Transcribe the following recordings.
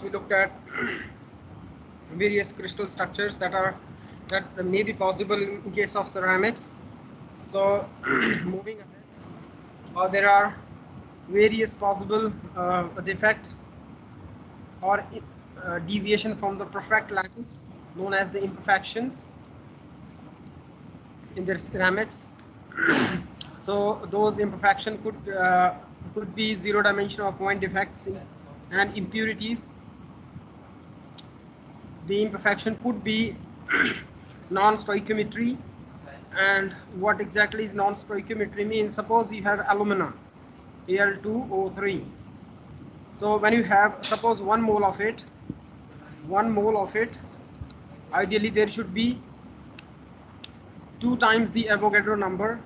We looked at various crystal structures that may be possible in case of ceramics. So moving ahead, there are various possible defects or deviation from the perfect lattice known as the imperfections in their ceramics. So those imperfection could be zero dimensional point defects and impurities. The imperfection could be non-stoichiometry. And what exactly is non-stoichiometry means? Suppose you have aluminum Al2O3. So when you have, suppose 1 mole of it, ideally there should be 2 times the Avogadro number,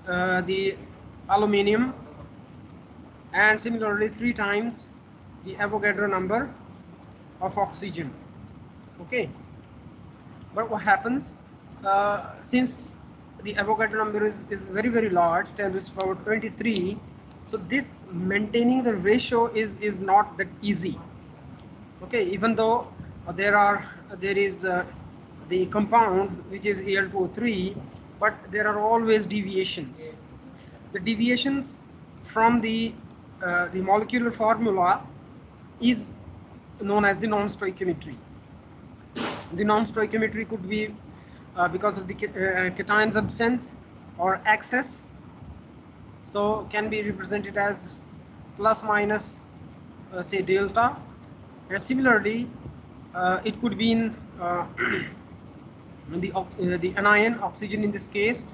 the aluminium, and similarly 3 times the Avogadro number of oxygen. Okay, but what happens, since the Avogadro number is very large, 10 to the power 23, so this maintaining the ratio is not that easy. Okay, even though there is the compound which is Al2O3, but there are always deviations. The deviations from the molecular formula is known as the non-stoichiometry. The non-stoichiometry could be because of the cation's absence or excess, so can be represented as plus minus say delta, and similarly it could be in the anion oxygen in this case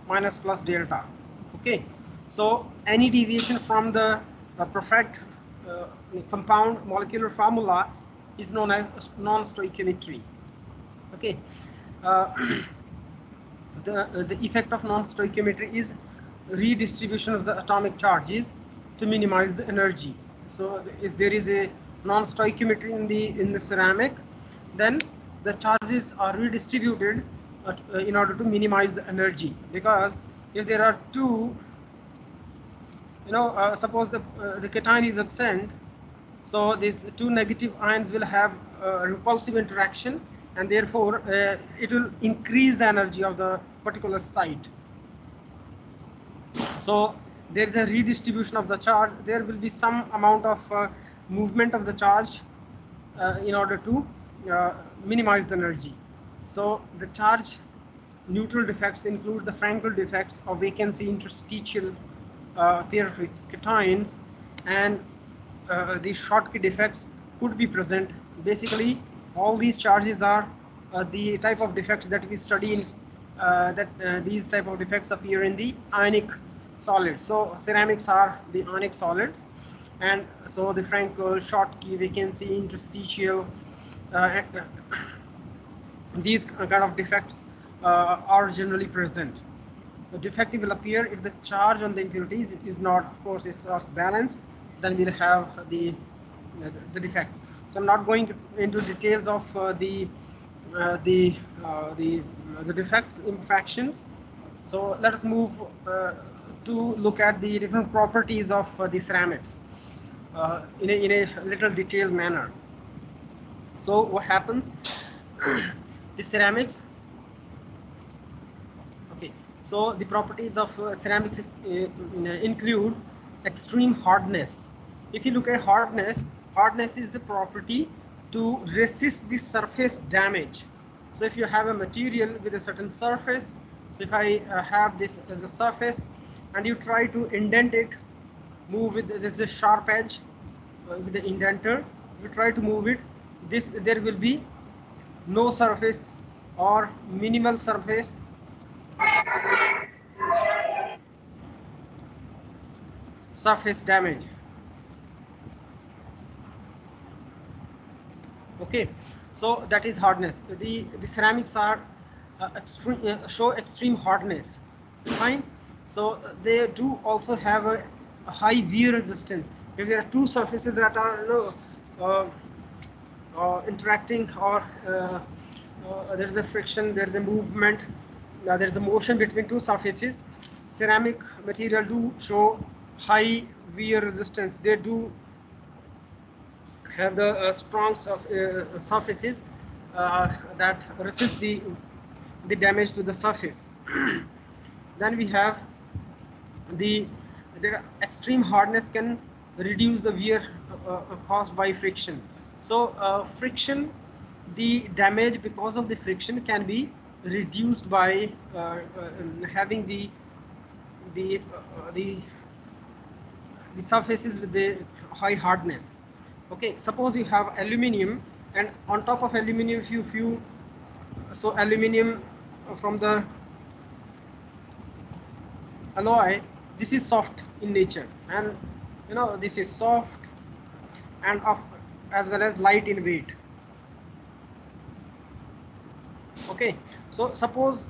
minus plus delta. Okay, so any deviation from the perfect compound molecular formula is known as non-stoichiometry. Okay, the effect of non-stoichiometry is redistribution of the atomic charges to minimize the energy. So if there is a non-stoichiometry in the ceramic, then the charges are redistributed in order to minimize the energy. Because if there are two, suppose the cation is absent, so these two negative ions will have a repulsive interaction, and therefore it will increase the energy of the particular site. So there is a redistribution of the charge. There will be some amount of movement of the charge in order to minimize the energy. So the charge neutral defects include the Frankel defects of vacancy interstitial pair of cations, and these Schottky defects could be present. Basically, all these charges are the type of defects that we study in these type of defects appear in the ionic solids. So ceramics are the ionic solids, and so the Frankel, Schottky, vacancy interstitial, these kind of defects are generally present. The defect will appear if the charge on the impurities is not, of course, it's not balanced. Then we'll have the defects. So I'm not going into details of the defects, imperfections. So let us move to look at the different properties of the ceramics in a little detailed manner. So what happens? The ceramics. Okay, so the properties of ceramics include extreme hardness. If you look at hardness, hardness is the property to resist the surface damage. So if you have a material with a certain surface, so if I have this as a surface and you try to indent it, move with this is sharp edge with the indenter, you try to move it, there will be no surface or minimal surface damage. Okay, so that is hardness. The ceramics are show extreme hardness. Fine. So they do also have a high wear resistance. If there are two surfaces that are interacting, or there is a friction, there is a movement, there is a motion between two surfaces, ceramic material do show high wear resistance. They do have the strong surfaces that resist the damage to the surface. Then we have the extreme hardness can reduce the wear caused by friction. So friction, the damage because of the friction can be reduced by having the uh, the the surfaces with the high hardness. Okay, suppose you have aluminium, and on top of aluminium few so aluminium from the alloy, this is soft in nature, and this is soft and of as well as light in weight. Okay, so suppose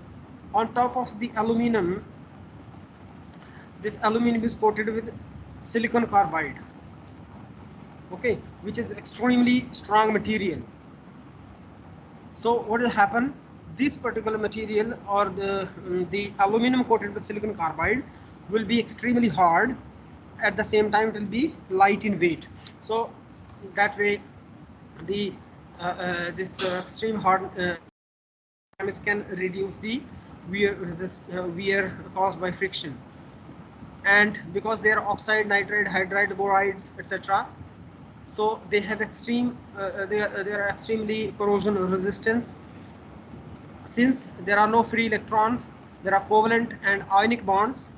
on top of the aluminum, this aluminum is coated with silicon carbide, okay, which is extremely strong material. So what will happen, this particular material, or the aluminum coated with silicon carbide, will be extremely hard. At the same time, it will be light in weight. So that way the this extreme hard can reduce the wear caused by friction. And because they are oxide, nitride, hydride, borides, etc., so they have they are extremely corrosion resistance. Since there are no free electrons, there are covalent and ionic bonds,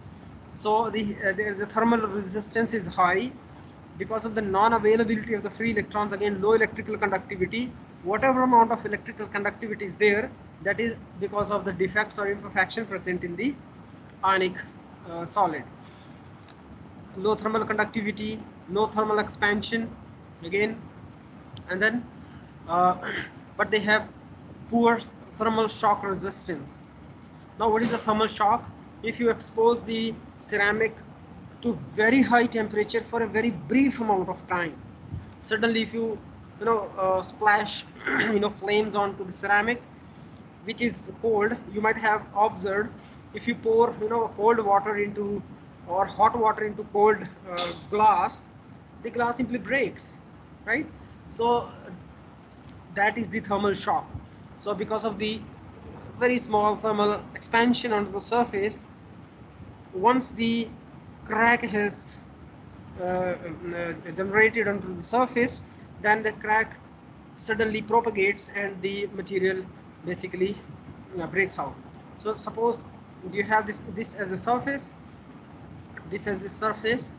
so there is a thermal resistance is high. Because of the non-availability of the free electrons, again low electrical conductivity, whatever amount of electrical conductivity is there, that is because of the defects or imperfection present in the ionic solid. Low thermal conductivity, no thermal expansion again, and then but they have poor thermal shock resistance. Now what is a thermal shock? If you expose the ceramic to very high temperature for a very brief amount of time, suddenly if you splash flames onto the ceramic which is cold, you might have observed, if you pour cold water into, or hot water into cold glass, the glass simply breaks, right? So that is the thermal shock. So because of the very small thermal expansion onto the surface, once the crack has generated onto the surface, then the crack suddenly propagates and the material basically breaks out. So suppose you have this as a surface, this as the surface.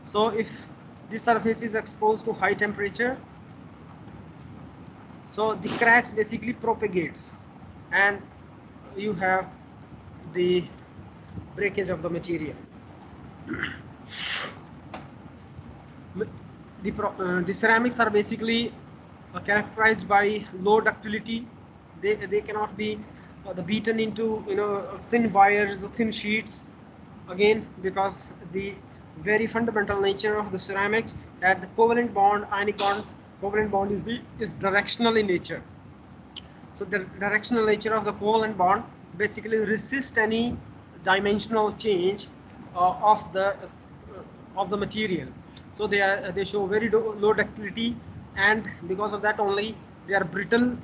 So if this surface is exposed to high temperature, so the cracks basically propagates and you have the breakage of the material. The ceramics are basically characterized by low ductility. They cannot be beaten into thin wires or thin sheets, again because the very fundamental nature of the ceramics, that the covalent bond, ionic bond, covalent bond is directional in nature. So the directional nature of the covalent bond basically resists any dimensional change of the material. So they show very low ductility, and because of that only they are brittle,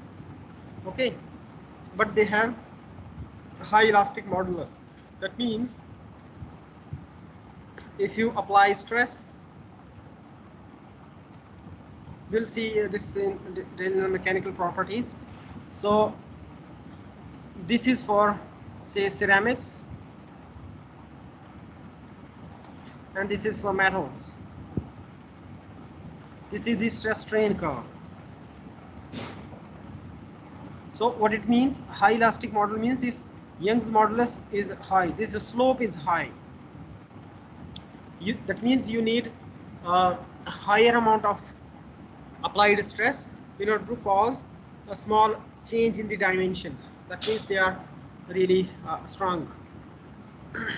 okay, but they have high elastic modulus. That means if you apply stress, we'll see this in mechanical properties. So this is for say ceramics, and this is for metals. This is the stress strain curve. So what it means, high elastic model means this Young's modulus is high, this the slope is high. That means you need a higher amount of applied stress in order to cause a small change in the dimensions. That means they are really strong.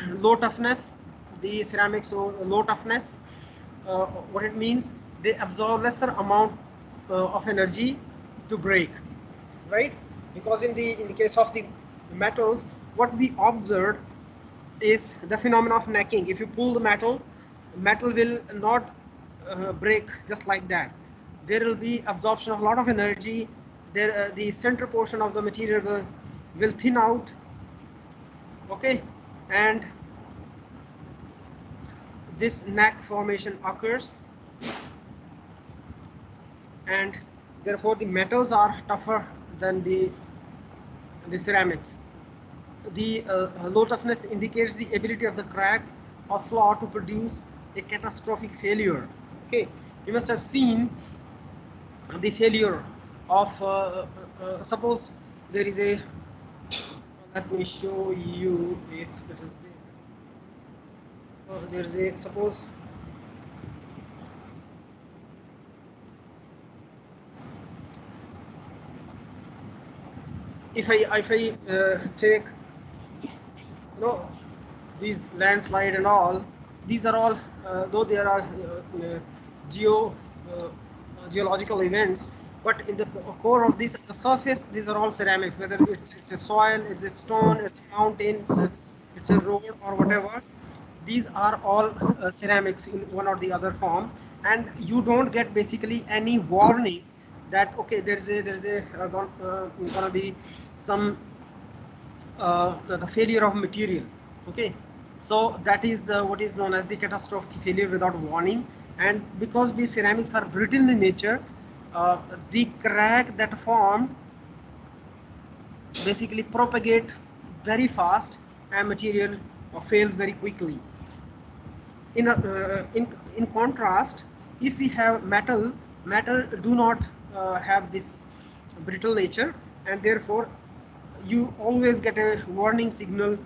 Low toughness, the ceramics, so low toughness, what it means, they absorb lesser amount of energy to break, right? Because in the case of the metals, what we observed is the phenomenon of necking. If you pull the metal will not break just like that. There will be absorption of a lot of energy. There, the center portion of the material will thin out. Okay, and this neck formation occurs, and therefore the metals are tougher than the ceramics. The low toughness indicates the ability of the crack or flaw to produce a catastrophic failure. Okay, you must have seen the failure of suppose there is a, let me show you if it is there is a, suppose if I take, you know, these landslide and all, these are all though there are geo uh, geological events, but in the core of this, the surface, these are all ceramics, whether it's a soil, it's a stone, it's a mountain, it's a road or whatever. These are all ceramics in one or the other form, and you don't get basically any warning that okay, gonna be some the failure of material. Okay, so that is what is known as the catastrophic failure without warning. And because these ceramics are brittle in nature, the crack that formed basically propagate very fast, and material fails very quickly. In contrast, if we have metal do not have this brittle nature, and therefore you always get a warning signal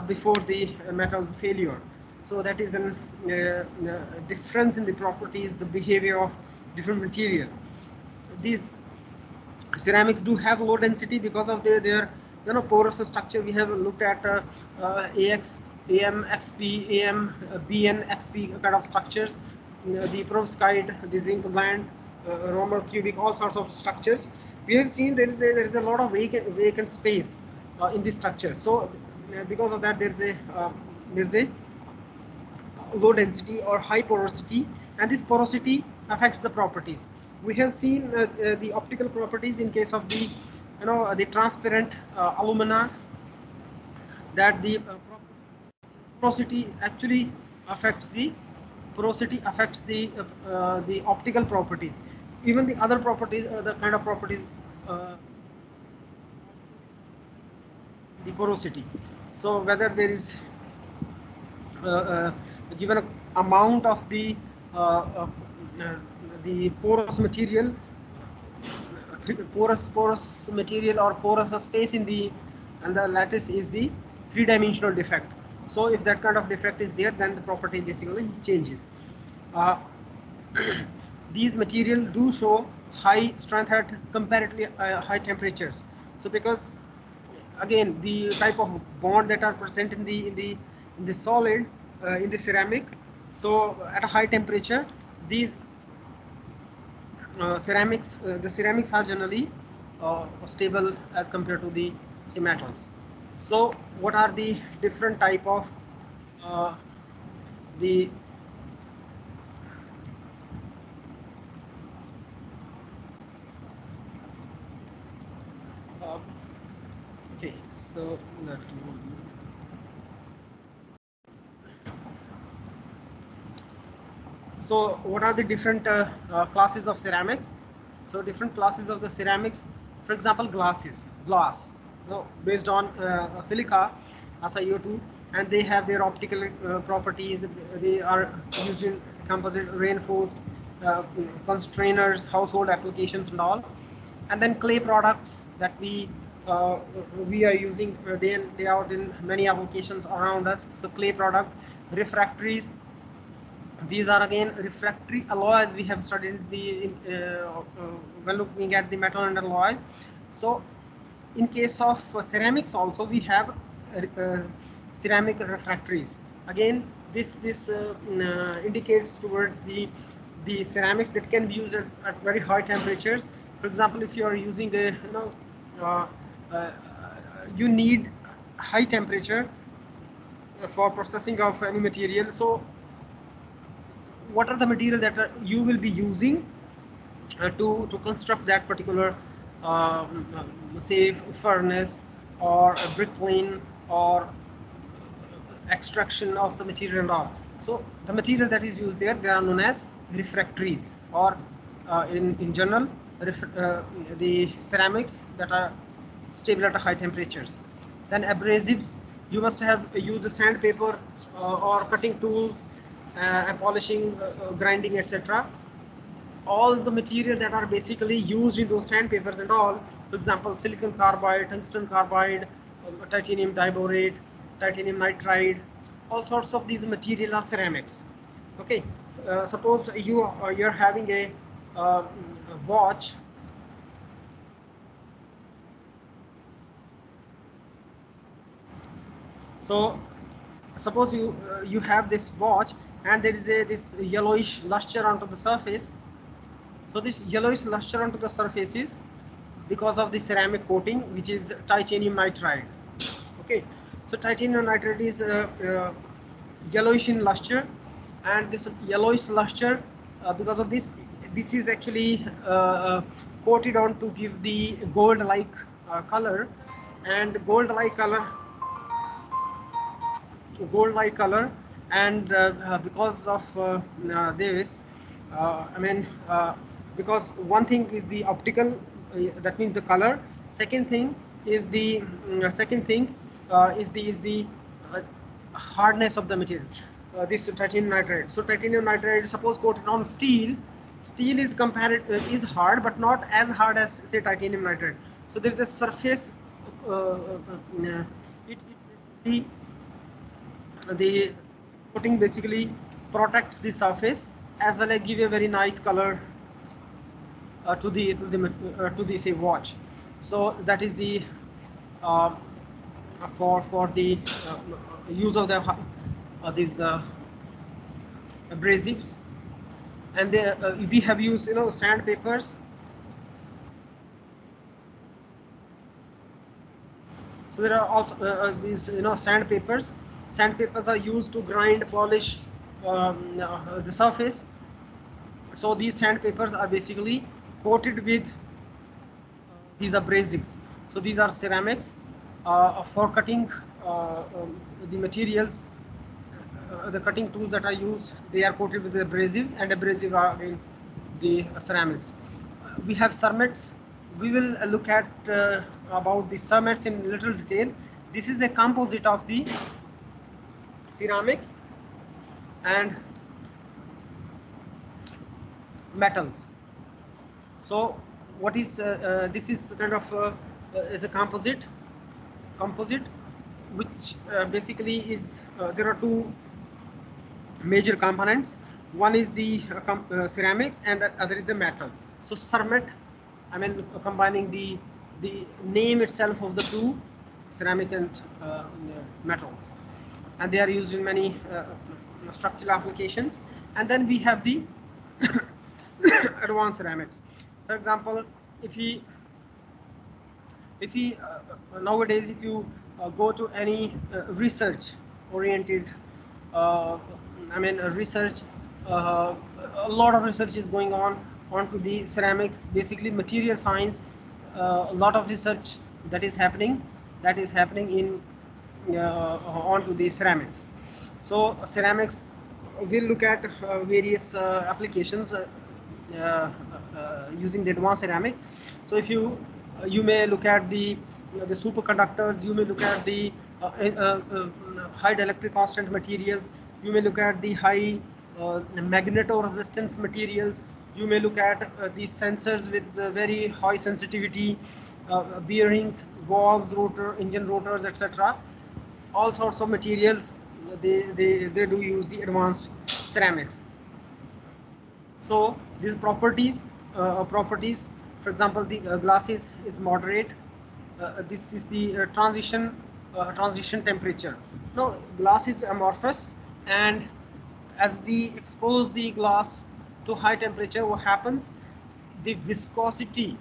before the metal's failure. So that is a difference in the properties, the behavior of different material. These ceramics do have low density because of their porous structure. We have looked at AX, AM, XP, AM, BN, XP kind of structures, the perovskite, the zinc blend, normal cubic, all sorts of structures. We have seen there is a lot of vacant space in this structure. So because of that, there's a low density or high porosity, and this porosity affects the properties. We have seen the optical properties in case of the transparent alumina, that the porosity actually affects the optical properties. Even the other properties, the kind of properties, uh, the porosity. So whether there is given a amount of uh, uh, the porous material or porous space in the and the lattice is the three-dimensional defect. So if that kind of defect is there, then the property basically changes. uh, these materials do show high strength at comparatively high temperatures. So because again the type of bond that are present in the solid, in the ceramic, so at a high temperature, these the ceramics are generally stable as compared to the metals. So what are the different type of uh, the uh, okay, so what are the different classes of ceramics? So different classes of the ceramics, for example, glass, based on silica, SiO2, and they have their optical properties. They are used in composite, reinforced constrainers, household applications and all. And then clay products that uh, we are using day in day out in many applications around us. So clay products, refractories, these are again refractory alloys. We have studied when looking at the metal and alloys. So in case of ceramics also, we have ceramic refractories. Again, this indicates towards the ceramics that can be used at very high temperatures. For example, if you are using a uh, uh, you need high temperature for processing of any material. So what are the material that you will be using to construct that particular say furnace or a bricklane or extraction of the material and all. So the material that is used there, they are known as refractories, or in general the ceramics that are stable at high temperatures. Then abrasives, you must have used the sandpaper or cutting tools, and polishing, grinding, etc. All the material that are basically used in those sandpapers and all, for example silicon carbide, tungsten carbide, titanium diborate, titanium nitride, all sorts of these material are ceramics. Okay, suppose you're having a watch. So suppose you have this watch and there is this yellowish luster onto the surface. So this yellowish luster onto the surface is because of the ceramic coating, which is titanium nitride. Okay, so titanium nitride is yellowish in luster, and this yellowish luster, because of this is actually coated on to give the gold-like color, and gold-like color, and because of this, I mean, because one thing is the optical, that means the color. Second thing is the uh, hardness of the material. This titanium nitride. So titanium nitride, suppose coated on steel. Steel is is hard, but not as hard as say titanium nitride. So there is a surface. It the coating basically protects the surface as well as give a very nice color to the say watch. So that is the uh, for the use of the these abrasives, and we have used sandpapers. So there are also these sandpapers. Sandpapers are used to grind, polish the surface. So these sandpapers are basically coated with these abrasives. So these are ceramics for cutting the materials. The cutting tools that are used, they are coated with the abrasive, and abrasive are again the ceramics. We have cermets. We will look at about the cermets in little detail. This is a composite of the ceramics and metals. So what is this is kind of is a composite which basically is there are two major components. One is the ceramics, and the other is the metal. So cermet, I mean combining the name itself of the two, ceramic and metals, and they are used in many structural applications. And then we have the advanced ceramics. For example, if we nowadays if you go to any research oriented I mean research, a lot of research is going on onto the ceramics, basically material science. A lot of research that is happening in onto the ceramics. So ceramics, we'll look at various applications using the advanced ceramic. So if you may look at the superconductors, you may look at the high dielectric constant materials, you may look at the high magnetoresistance materials, you may look at the sensors with very high sensitivity, bearings, valves, rotor, engine rotors, etc. All sorts of materials, they do use the advanced ceramics. So these properties, for example, the glass is moderate. This is the transition temperature. Now glass is amorphous, and as we expose the glass to high temperature, what happens? The viscosity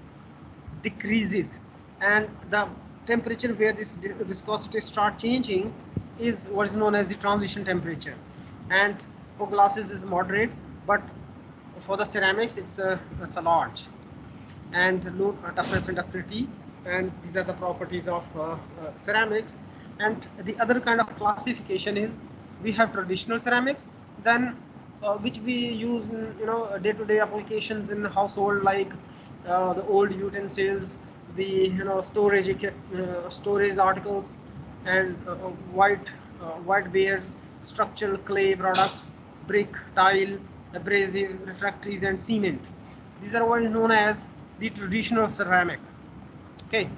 decreases, and the temperature where this viscosity start changing is what is known as the transition temperature. And for glasses is moderate, but for the ceramics it's a large and low toughness and ductility, and these are the properties of ceramics. And the other kind of classification is we have traditional ceramics, then which we use in day-to-day applications in household, like the old utensils, the storage articles, and white wares, structural clay products, brick, tile, abrasive, refractories, and cement. These are what is known as the traditional ceramic. Okay,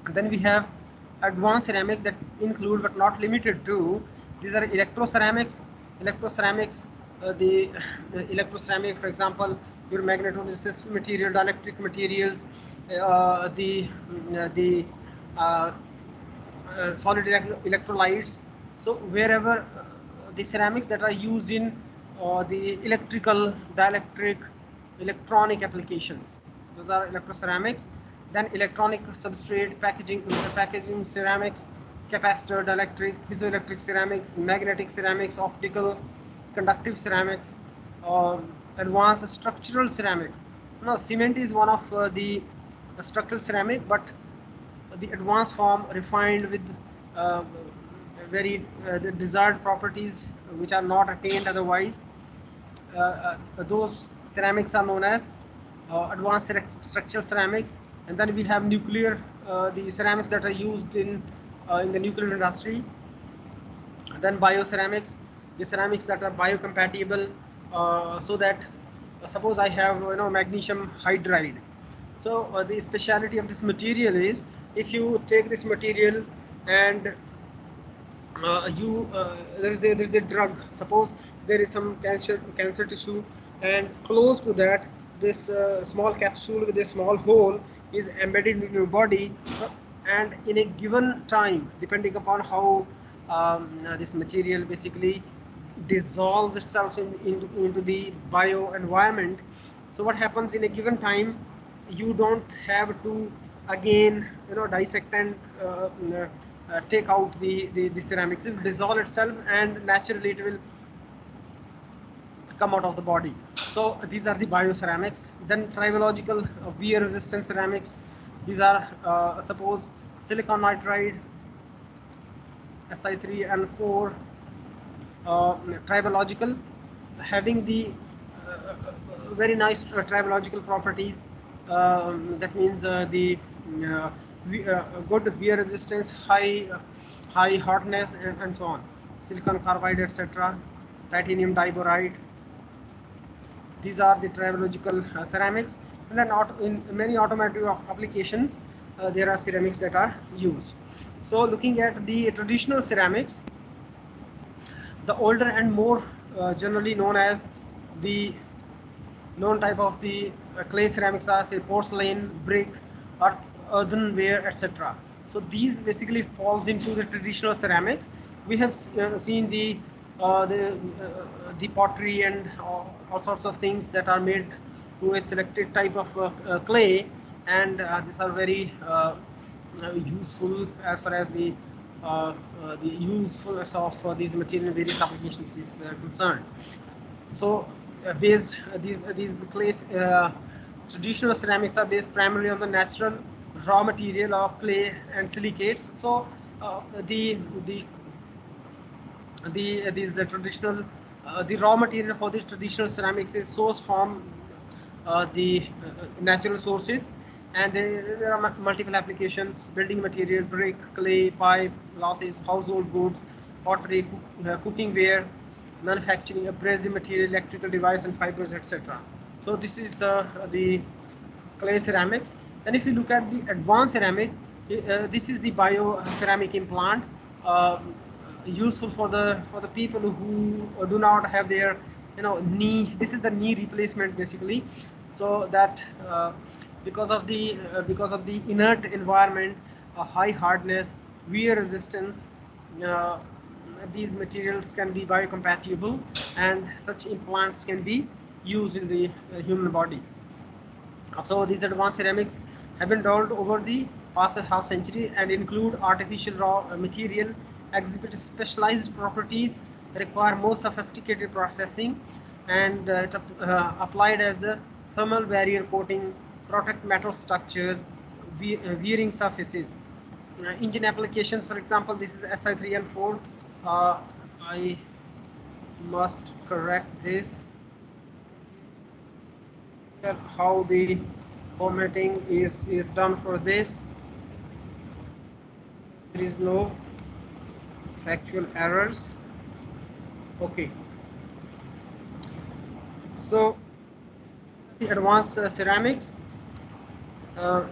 and then we have advanced ceramic that include but not limited to, these are electroceramics. The electroceramic, for example, your magnetoresistive material, dielectric materials, the uh, solid electrolytes. So wherever the ceramics that are used in the electrical, dielectric, electronic applications, those are electroceramics. Then electronic substrate, packaging ceramics, capacitor, dielectric, piezoelectric ceramics, magnetic ceramics, optical, conductive ceramics, advanced structural ceramic. No, cement is one of the structural ceramic, but the advanced form refined with uh, the desired properties which are not attained otherwise. Those ceramics are known as advanced structural ceramics. And then we have nuclear, the ceramics that are used in the nuclear industry. Then bioceramics, the ceramics that are biocompatible, so that suppose I have magnesium hydride. So the speciality of this material is, if you take this material and there is a drug, suppose there is some cancer tissue, and close to that this small capsule with a small hole is embedded in your body, and in a given time, depending upon how this material basically dissolves itself into the bio environment. So what happens in a given time, you don't have to again dissect and take out the ceramics. It will dissolve itself and naturally it will come out of the body. So these are the bioceramics. Then tribological wear resistant ceramics. These are suppose silicon nitride, Si3N4, tribological, having the very nice tribological properties. That means the uh, good wear resistance, high hardness, and so on. Silicon carbide, etc. Titanium diboride. These are the tribological ceramics. And then in many automotive applications, there are ceramics that are used. So looking at the traditional ceramics, the older and more generally known as the known type of the clay ceramics are, say, porcelain, brick, earthenware, etc. So these basically falls into the traditional ceramics. We have seen the pottery and all sorts of things that are made to a selected type of clay, and these are very useful as far as the usefulness of these material in various applications is concerned. So these clay traditional ceramics are based primarily on the natural raw material of clay and silicates. So these traditional the raw material for these traditional ceramics is sourced from the natural sources, and there are multiple applications: building material, brick, clay, pipe, glasses, household goods, pottery, cooking ware, manufacturing, abrasive material, electrical device, and fibers, etc. So this is the clay ceramics. And if you look at the advanced ceramic, this is the bio ceramic implant, useful for the people who do not have their knee. This is the knee replacement basically, so that because of the inert environment, high hardness, wear resistance, uh, these materials can be biocompatible, and such implants can be used in the human body. So these advanced ceramics have been developed over the past half century and include artificial raw material, exhibit specialized properties, require more sophisticated processing, and applied as the thermal barrier coating, protect metal structures, wearing surfaces. Engine applications, for example, this is Si3L4. I must correct this. How the formatting is done for this. There is no factual errors. Okay. So the advanced ceramics, uh,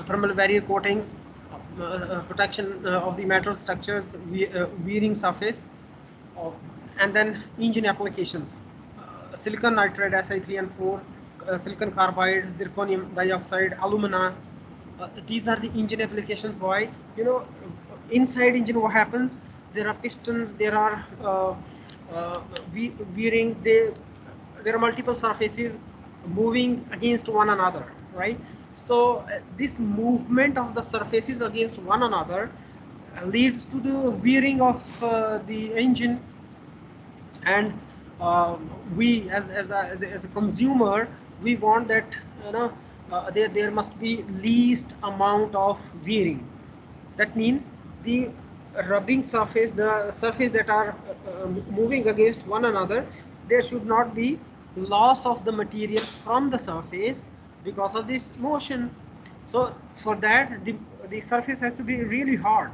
thermal barrier coatings, protection of the metal structures, wearing surface, uh, and then engine applications. Silicon nitride Si3 and 4, silicon carbide, zirconium dioxide, alumina. These are the engine applications. Why? You know, inside engine what happens? There are pistons, there are uh, wearing. There are multiple surfaces moving against one another, right? So this movement of the surfaces against one another leads to the wearing of the engine, and we as a consumer, we want that, you know, there must be least amount of wearing. That means the rubbing surface, the surface that are moving against one another, there should not be loss of the material from the surface because of this motion. So for that, the surface has to be really hard,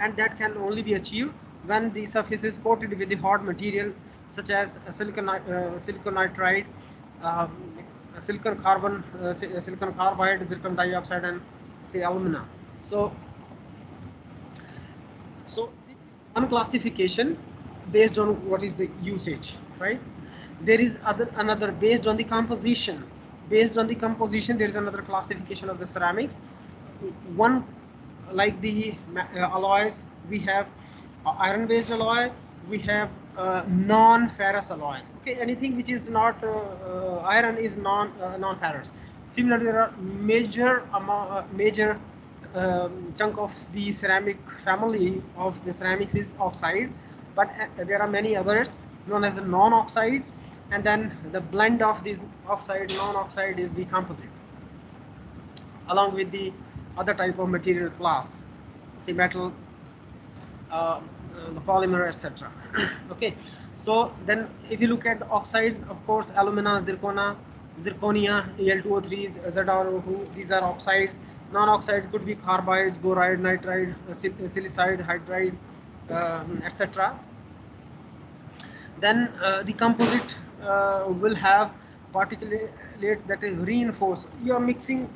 and that can only be achieved when the surface is coated with the hard material such as silicon nitride, um, silicon carbon, silicon carbide, silicon dioxide, and say alumina. So this is one classification based on what is the usage, right? There is another based on the composition. Based on the composition, there is another classification of the ceramics. One, like the alloys, we have iron-based alloy, we have non-ferrous alloys. Okay, anything which is not iron is non-ferrous. Similarly, there are major chunk of the ceramic family of the ceramics is oxide, but there are many others known as the non-oxides, and then the blend of these oxide non-oxide is the composite, along with the other type of material class, say metal, the polymer, etc. Okay, so then if you look at the oxides, of course, alumina, zirconia, Al2O3, ZrO2, these are oxides. Non-oxides could be carbides, boride, nitride, silicide, hydride, etc. Then the composite will have particulate that is reinforced. You are mixing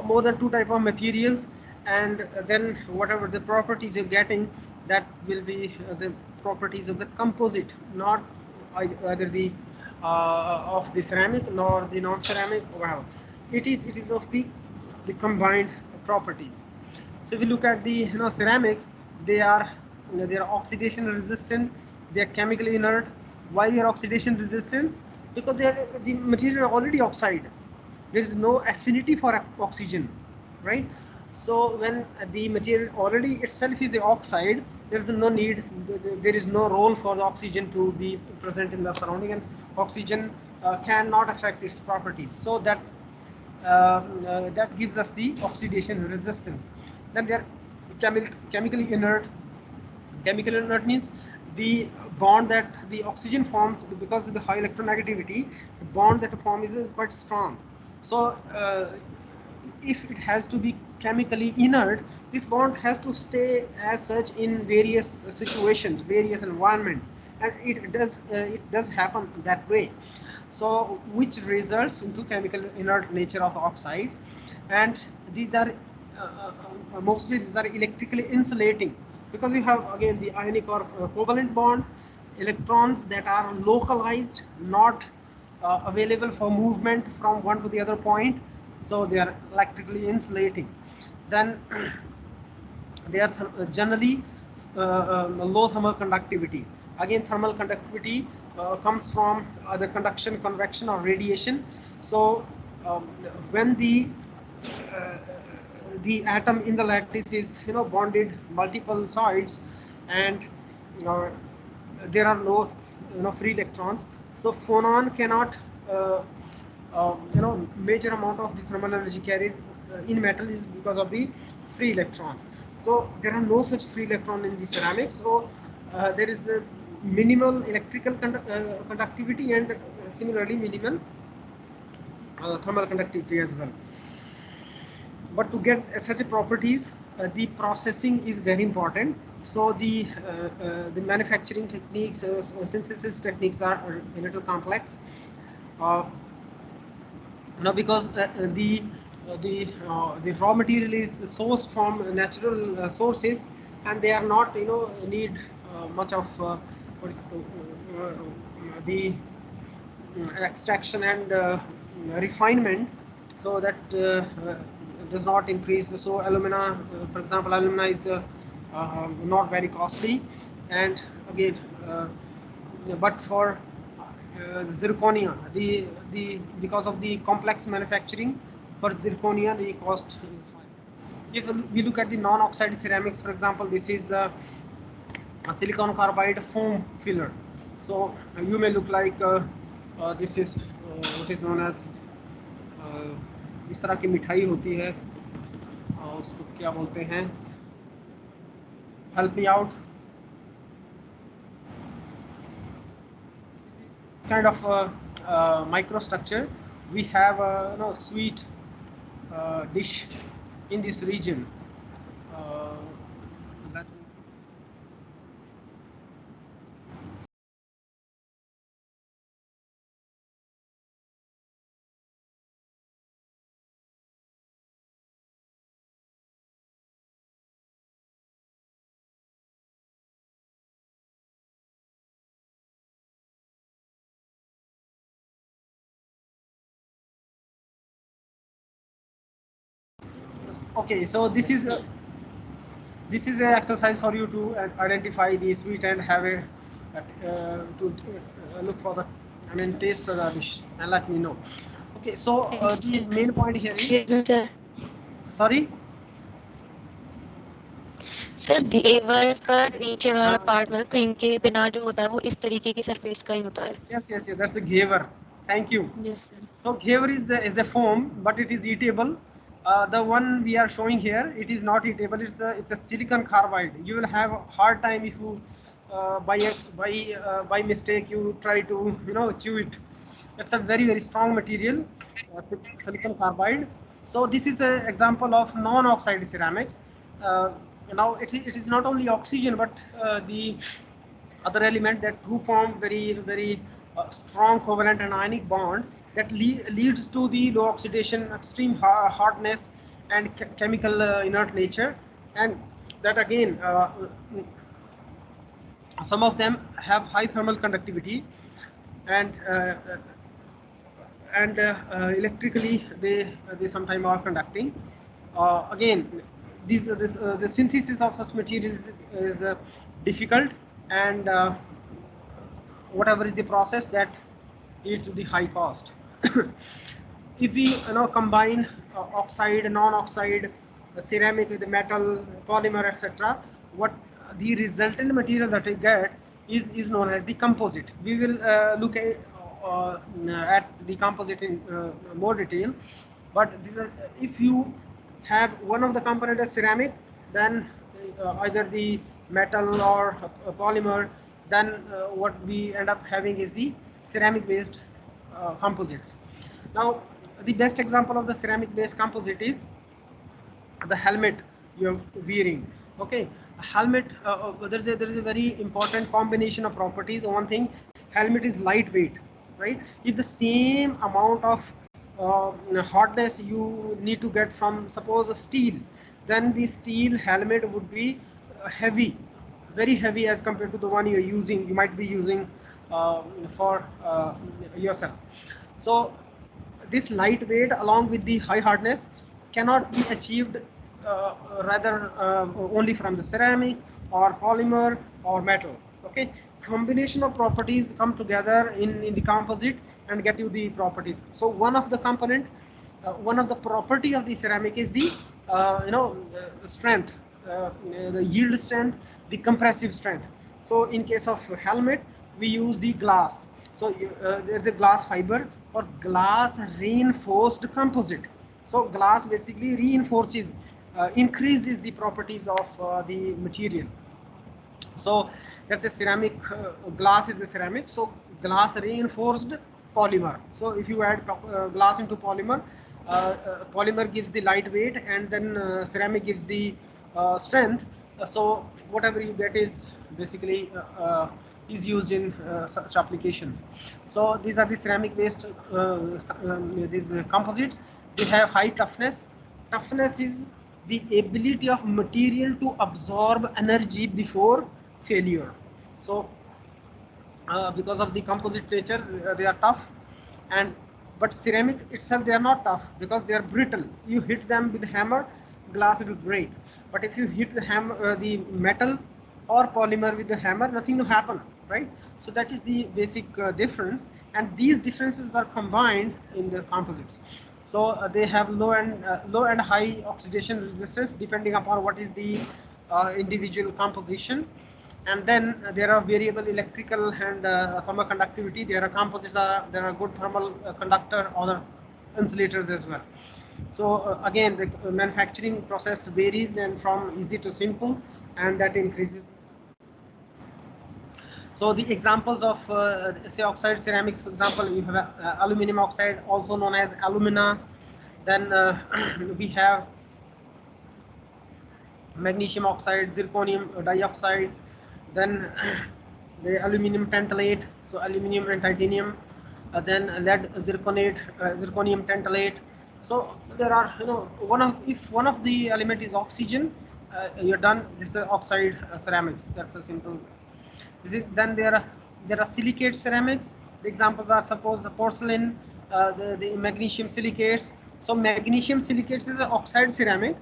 more than two type of materials, and then whatever the properties you're getting, that will be the properties of the composite, not either the of the ceramic nor the non-ceramic. Wow, it is of the combined property. So if you look at the, you know, ceramics, they are oxidation resistant, they are chemically inert. Why they are oxidation resistant? Because they are the material already oxide. There is no affinity for oxygen, right? So when the material already itself is a oxide, there is no need, there is no role for the oxygen to be present in the surrounding, and oxygen cannot affect its properties. So that gives us the oxidation resistance. Then they are chemically inert. Chemical inert means the bond that the oxygen forms, because of the high electronegativity, the bond that forms is quite strong. So if it has to be chemically inert, this bond has to stay as such in various situations, various environments, and it does happen that way. So which results into chemical inert nature of oxides, and these are mostly these are electrically insulating, because you have again the ionic or covalent bond, electrons that are localized, not available for movement from one to the other point, so they are electrically insulating. Then they are generally low thermal conductivity. Again, thermal conductivity comes from either conduction, convection, or radiation. So um, when the atom in the lattice is, you know, bonded multiple sides, and there are no free electrons. So phonon cannot major amount of the thermal energy carried in metal is because of the free electrons. So there are no such free electron in the ceramics. So there is a minimal electrical conductivity, and similarly minimal thermal conductivity as well. But to get such a properties, the processing is very important. So the manufacturing techniques, synthesis techniques are a little complex. Because the raw material is sourced from natural sources, and they are not need much of what is the extraction and refinement, so that does not increase. So alumina, for example, alumina is not very costly, and again but for zirconia, the because of the complex manufacturing for zirconia, the cost is high. If we look at the non-oxide ceramics, for example, this is a silicon carbide foam filler. So you may look like this is what is known as इस तरह की मिठाई होती है, उसको क्या बोलते हैं, help me out, kind of microstructure. We have a sweet dish in this region. That okay, so this is an exercise for you to identify the sweet and have a to look for the taste for the dish and let me know. Okay, so the main point here is, sorry sir घेवर का नीचे वाला part मतलब cream के बिना जो होता है वो इस तरीके की सरफेस का ही होता है. yes, that's the ghevar. Thank you. Yes, sir. So ghevar is a foam, but it is eatable. The one we are showing here, it is not eatable. It's a silicon carbide. You will have a hard time if you by mistake you try to chew it. It's a very strong material, silicon carbide. So this is an example of non-oxide ceramics. Now it is not only oxygen, but the other element that who form very strong covalent and ionic bond that leads to the low oxidation, extreme hardness, and chemical inert nature, and that again some of them have high thermal conductivity, and electrically they sometimes are conducting. Again, the synthesis of such materials is difficult, and whatever is the process that leads to the high cost. If we combine oxide, non-oxide, ceramic with the metal, polymer, etc., what the resultant material that we get is known as the composite. We will look at the composite in more detail, but if you have one of the component as ceramic, then either the metal or polymer, then what we end up having is the ceramic based composites. Now the best example of the ceramic based composite is the helmet you're wearing. Okay, a helmet, there is a very important combination of properties. One thing, helmet is lightweight, right? If the same amount of hardness you need to get from, suppose, a steel, then the steel helmet would be heavy, very heavy as compared to the one you might be using for yourself. So this lightweight along with the high hardness cannot be achieved rather only from the ceramic or polymer or metal. Okay, combination of properties come together in the composite and get you the properties. So one of the component, one of the property of the ceramic is the strength, the yield strength, the compressive strength. So in case of helmet, we use the glass. So there's a glass fiber or glass reinforced composite. So glass basically reinforces, increases the properties of the material. So that's a ceramic, glass is a ceramic, so glass reinforced polymer. So if you add glass into polymer, polymer gives the lightweight, and then ceramic gives the strength. So whatever you get is basically is used in such applications. So these are the ceramic based these composites. They have high toughness. Toughness is the ability of material to absorb energy before failure. So because of the composite nature, they are tough. And but ceramic itself, they are not tough because they are brittle. You hit them with a hammer, glass will break. But if you hit the hammer, the metal or polymer with the hammer, nothing will happen, right? So that is the basic difference, and these differences are combined in the composites. So they have low and high oxidation resistance depending upon what is the individual composition. And then there are variable electrical and thermal conductivity. There are composites there are good thermal conductor, other insulators as well. So again, the manufacturing process varies and from easy to simple, and that increases. So the examples of say oxide ceramics, for example, you have aluminum oxide, also known as alumina. Then we have magnesium oxide, zirconium dioxide, then the aluminum tantalate, so aluminum and titanium, then lead zirconate, zirconium tantalate. So there are, if one of the element is oxygen, you're done. This is oxide ceramics. That's a simple. Then there are silicate ceramics. The examples are, suppose, the porcelain, the magnesium silicates. So magnesium silicates is an oxide ceramic,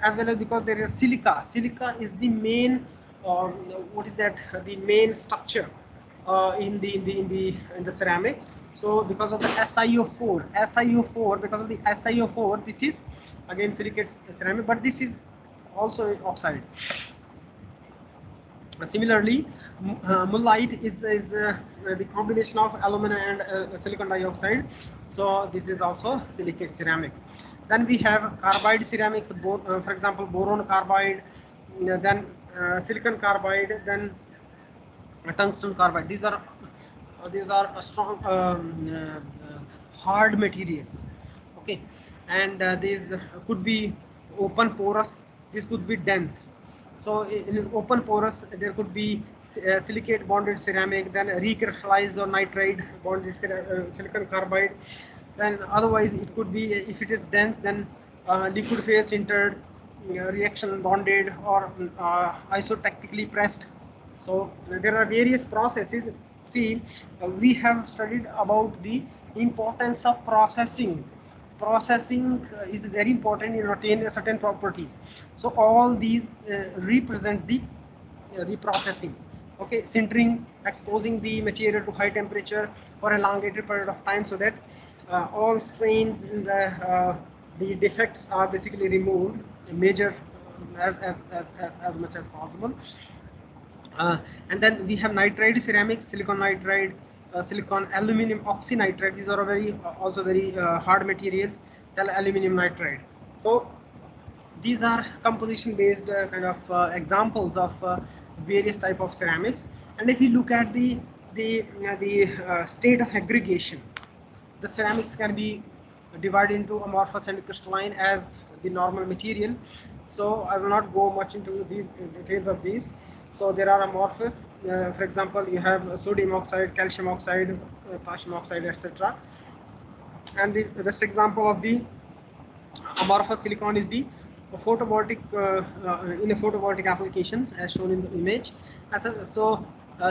as well as because there is silica. Silica is the main, what is that? The main structure in the ceramic. So because of the SiO4, because of the SiO4, this is again silicate ceramic, but this is also oxide. Similarly, mullite is the combination of alumina and silicon dioxide. So this is also silicate ceramic. Then we have carbide ceramics, for example, boron carbide, then silicon carbide, then tungsten carbide. These are strong, hard materials. Okay, and these could be open porous. This could be dense. So in open porous, there could be silicate bonded ceramic, then recrystallized or nitride bonded silicon carbide. Then otherwise it could be, if it is dense, then liquid phase sintered, reaction bonded, or isotactically pressed. So there are various processes. See, we have studied about the importance of processing. Processing is very important in attaining certain properties. So all these represents the processing. Okay, sintering, exposing the material to high temperature for a elongated period of time, so that all strains in the defects are basically removed, major as much as possible. And then we have nitride ceramics, silicon nitride, silicon aluminum oxynitride. These are very also very hard materials. Then aluminum nitride. So these are composition based kind of examples of various type of ceramics. And if you look at the state of aggregation, the ceramics can be divided into amorphous and crystalline as the normal material. So I will not go much into these details of these. So there are amorphous, for example, you have sodium oxide, calcium oxide, potassium oxide, etc. And the best example of the amorphous silicon is the photovoltaic, in a photovoltaic applications as shown in the image. So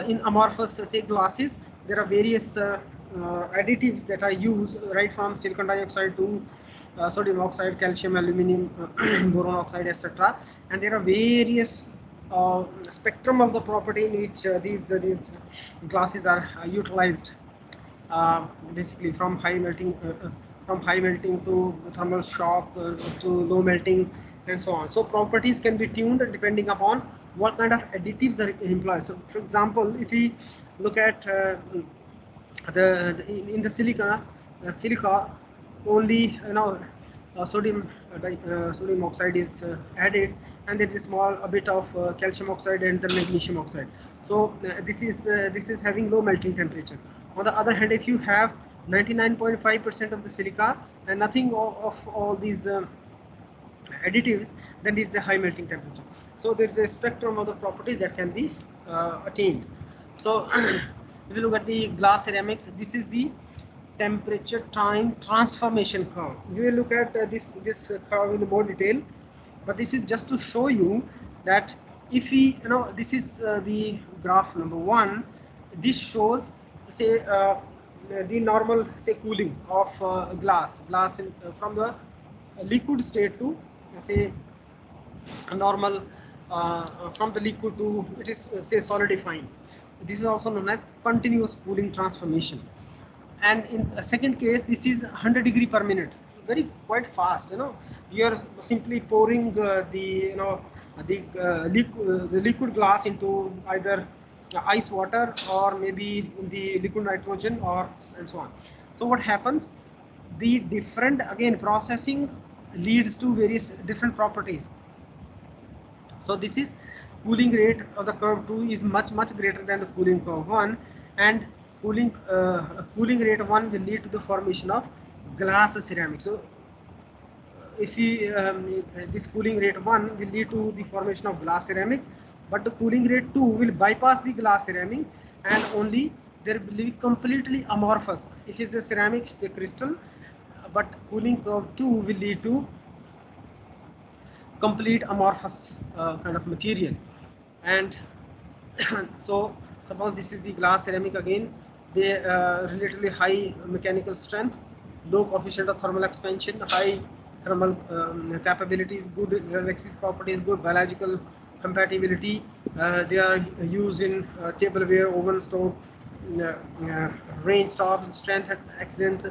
in amorphous, say, glasses, there are various additives that are used, right from silicon dioxide to sodium oxide, calcium, aluminum, boron oxide, etc. And there are various spectrum of the property in which these glasses are utilized, basically from high melting to thermal shock to low melting and so on. So properties can be tuned depending upon what kind of additives are employed. So for example, if we look at in the silica only sodium oxide is added, and there's a small a bit of calcium oxide and the magnesium oxide. So this is having low melting temperature. On the other hand, if you have 99.5% of the silica and nothing of all these additives, then it's a high melting temperature. So there's a spectrum of the properties that can be attained. So if you look at the glass ceramics, this is the temperature time transformation curve. We will look at this curve in more detail, but this is just to show you that if we, this is the graph number 1. This shows, say, the normal, say, cooling of glass from the liquid state to, say, a normal, from the liquid to it is say solidifying. This is also known as continuous cooling transformation. And in a second case, this is 100 degree per minute, very quite fast. You are simply pouring the liquid glass into either ice water or maybe the liquid nitrogen or and so on. So what happens, the different, again, processing leads to various different properties. So this is cooling rate of the curve 2 is much greater than the cooling curve 1, and cooling rate 1 will lead to the formation of glass ceramic. So if we this cooling rate 1 will lead to the formation of glass ceramic, but the cooling rate 2 will bypass the glass ceramic, and only there will be completely amorphous. If it's a ceramic, it's a crystal, but cooling curve 2 will lead to complete amorphous kind of material. And so suppose this is the glass ceramic again. They relatively high mechanical strength, low coefficient of thermal expansion, high thermal capabilities, good electric properties, good biological compatibility. They are used in tableware, oven, stove, range tops, strength, excellent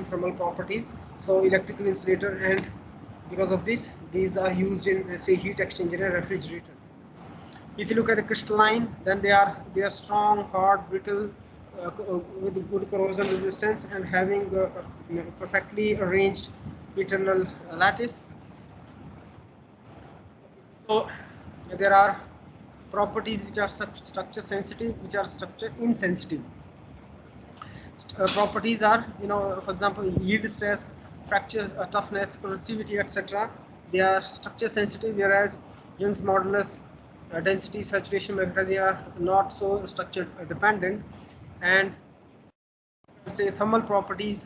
thermal properties. So electrical insulator, and because of this, these are used in, say, heat exchanger and refrigerator. If you look at the crystalline, then they are strong, hard, brittle, with good corrosion resistance, and having perfectly arranged internal lattice. So there are properties which are structure sensitive, which are structure insensitive. Properties are, for example, yield stress, fracture toughness, corrosivity, etc. They are structure sensitive, whereas Young's modulus, density, saturation, magnetizing are not so structure dependent. And say thermal properties,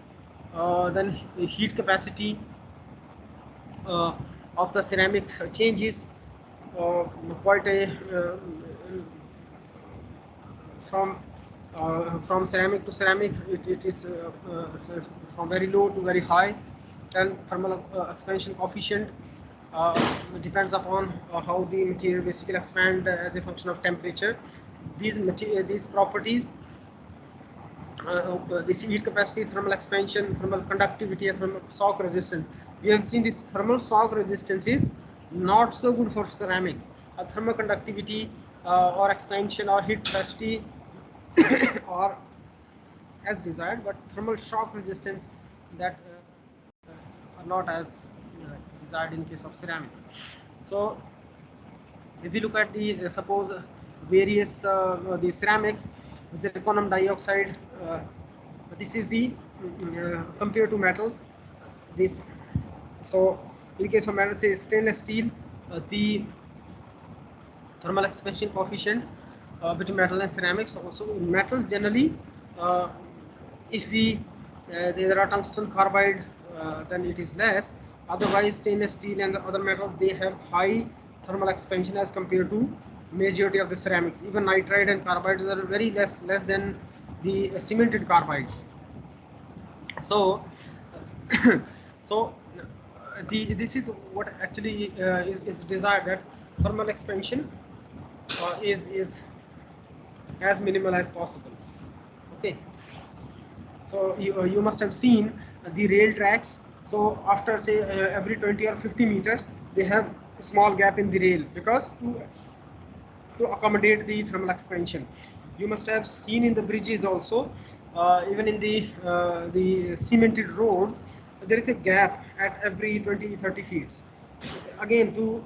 then heat capacity of the ceramic changes quite a from ceramic to ceramic. It is from very low to very high. And thermal expansion coefficient depends upon how the material basically expand as a function of temperature. These properties, this heat capacity, thermal expansion, thermal conductivity, and thermal shock resistance. We have seen this thermal shock resistance is not so good for ceramics. Thermal conductivity or expansion or heat capacity are as desired, but thermal shock resistance that are not as desired in case of ceramics. So if you look at the suppose various the ceramics, zirconium dioxide, this is the compared to metals, this. So in case of metals, say stainless steel, the thermal expansion coefficient between metal and ceramics. Also in metals generally, if we there are tungsten carbide, then it is less. Otherwise stainless steel and the other metals, they have high thermal expansion as compared to majority of the ceramics. Even nitride and carbides are very less than the cemented carbides. So so this is what actually is desired, that thermal expansion is as minimal as possible. Okay, so you must have seen the rail tracks. So after say every 20 or 50 meters, they have a small gap in the rail, because to accommodate the thermal expansion. You must have seen in the bridges also, even in the cemented roads, there is a gap at every 20-30 feet, again to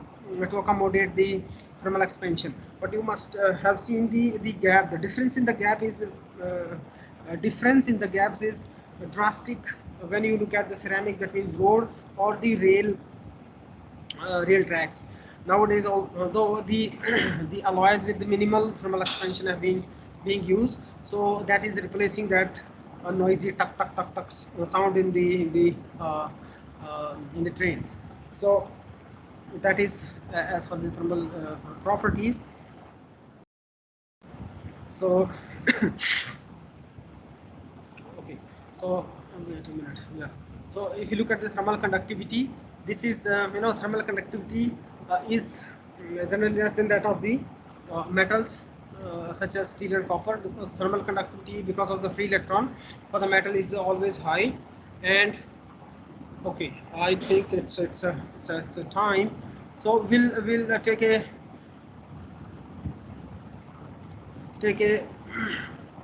accommodate the thermal expansion. But you must have seen the gap. The difference in the gap is drastic when you look at the ceramic, that means road or the rail tracks. Nowadays, although the the alloys with the minimal thermal expansion have been being used, so that is replacing that noisy tuck tuck tuck tuck sound in the trains. So that is as for the thermal properties. So okay, so wait a minute, yeah. So if you look at the thermal conductivity, this is thermal conductivity is generally less than that of the metals such as steel and copper, because thermal conductivity, because of the free electron for the metal, is always high. And okay, I think it's a time. So we'll take a